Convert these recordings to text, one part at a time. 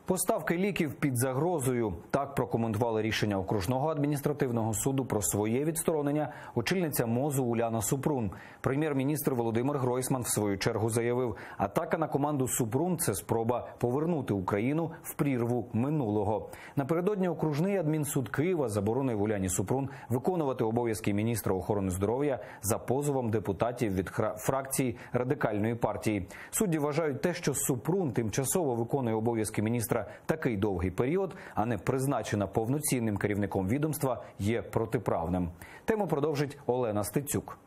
Поставки ліків під загрозою. Так прокоментували рішення окружного адміністративного суду про своє відсторонення очільниця МОЗу Уляна Супрун. Прем'єр-міністр Володимир Гройсман в свою чергу заявив, атака на команду Супрун – це спроба повернути Україну в прірву минулого. Напередодні окружний адмінсуд Києва заборонив Уляні Супрун виконувати обов'язки міністра охорони здоров'я за позовом депутатів від фракції Радикальної партії. Судді вважають те, що Супрун тимчасово виконує обов'язки міністра такий довгий період, а не призначена повноцінним керівником відомства, є протиправним. Тему продовжить Олена Стецюк.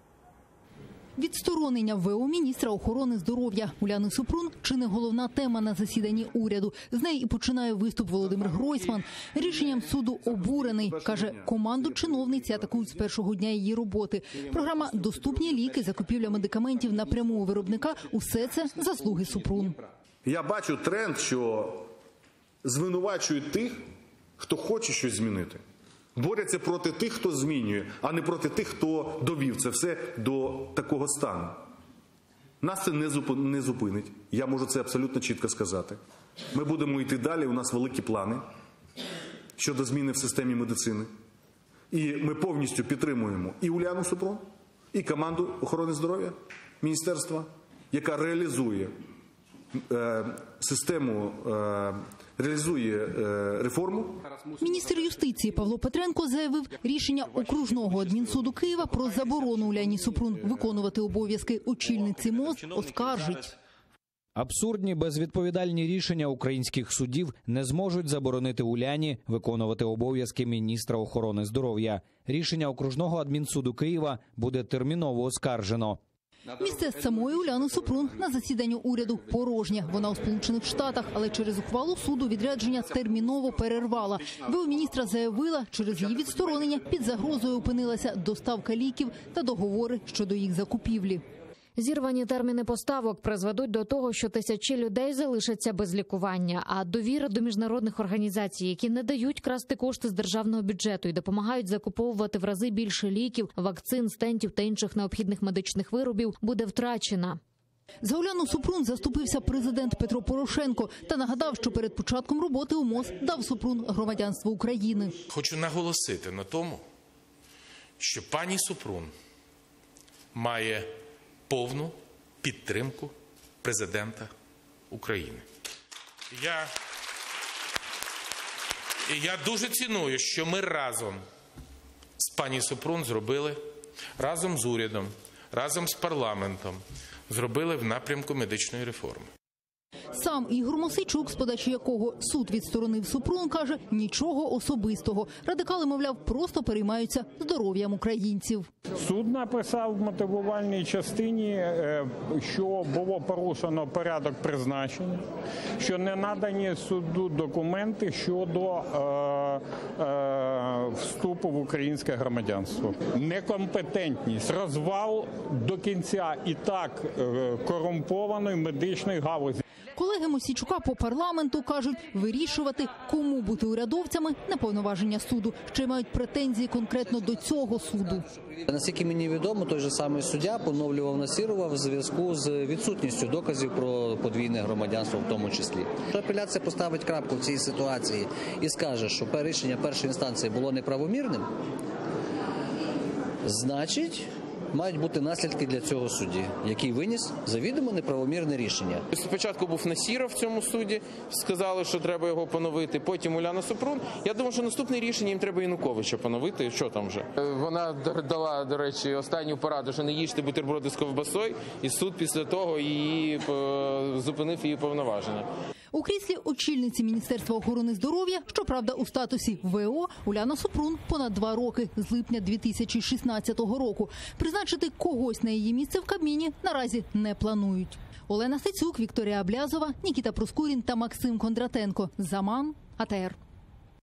Відсторонення ВО міністра охорони здоров'я Уляни Супрун – чи не головна тема на засіданні уряду. З неї і починає виступ Володимир Гройсман. Рішенням суду обурений. Каже, команду чиновниці атакують з першого дня її роботи. Програма «Доступні ліки», закупівля медикаментів напряму у виробника – усе це заслуги Супрун. Я бачу тренд, що звинувачують тих, хто хоче щось змінити. Борються проти тих, хто змінює, а не проти тих, хто довів це все до такого стану. Нас це не зупинить. Я можу це абсолютно чітко сказати. Ми будемо йти далі, у нас великі плани щодо зміни в системі медицини. І ми повністю підтримуємо і Уляну Супрун, і команду охорони здоров'я міністерства, яка реалізує систему, реалізує реформу. Міністр юстиції Павло Петренко заявив, рішення окружного адмінсуду Києва про заборону Уляні Супрун виконувати обов'язки очільниці МОЗ оскаржить. Абсурдні безвідповідальні рішення українських судів не зможуть заборонити Уляні виконувати обов'язки міністра охорони здоров'я. Рішення окружного адмінсуду Києва буде терміново оскаржено. Місце самої Уляни Супрун на засіданні уряду порожнє. Вона у Сполучених Штатах, але через ухвалу суду відрядження терміново перервала. ВО міністра заявила, через її відсторонення під загрозою опинилася доставка ліків та договори щодо їх закупівлі. Зірвані терміни поставок призведуть до того, що тисячі людей залишаться без лікування, а довіра до міжнародних організацій, які не дають красти кошти з державного бюджету і допомагають закуповувати в рази більше ліків, вакцин, стентів та інших необхідних медичних виробів, буде втрачена. За Уляну Супрун заступився президент Петро Порошенко та нагадав, що перед початком роботи у МОЗ дав Супрун громадянство України. Хочу наголосити на тому, що пані Супрун має повну підтримку президента України. Я дуже ціную, що ми разом з пані Супрун зробили, разом з урядом, разом з парламентом, зробили в напрямку медичної реформи. Сам Ігор Мосійчук, з подачі якого суд відсторонив Супрун, каже, нічого особистого. Радикали, мовляв, просто переймаються здоров'ям українців. Суд написав в мотивувальній частині, що було порушено порядок призначення, що не надані суду документи щодо вступу в українське громадянство. Некомпетентність, розвал до кінця і так корумпованої медичної галузі. Колеги Мосійчука по парламенту кажуть, вирішувати, кому бути урядовцями – не повноваження суду. Ще мають претензії конкретно до цього суду. Наскільки мені відомо, той же самий суддя поновлював Насірова в зв'язку з відсутністю доказів про подвійне громадянство в тому числі. Якщо апеляція поставить крапку в цій ситуації і скаже, що рішення першої інстанції було неправомірним, значить мають бути наслідки для цього судді, який виніс завідомо неправомірне рішення. Спочатку був Насіров в цьому суді, сказали, що треба його поновити, потім Уляна Супрун. Я думаю, що наступне рішення їм треба Януковича поновити, що там вже. Вона дала, до речі, останню пораду, що не їжте бутерброди з ковбасою, і суд після того зупинив її повноваження. У кріслі очільниці Міністерства охорони здоров'я, щоправда, у статусі ВО, Уляна Супрун понад 2 роки, з липня 2016 року. Призначити когось на її місце в Кабміні наразі не планують. Олена Стецюк, Вікторія Аблязова, Нікіта Проскурін та Максим Кондратенко. Заман, АТР.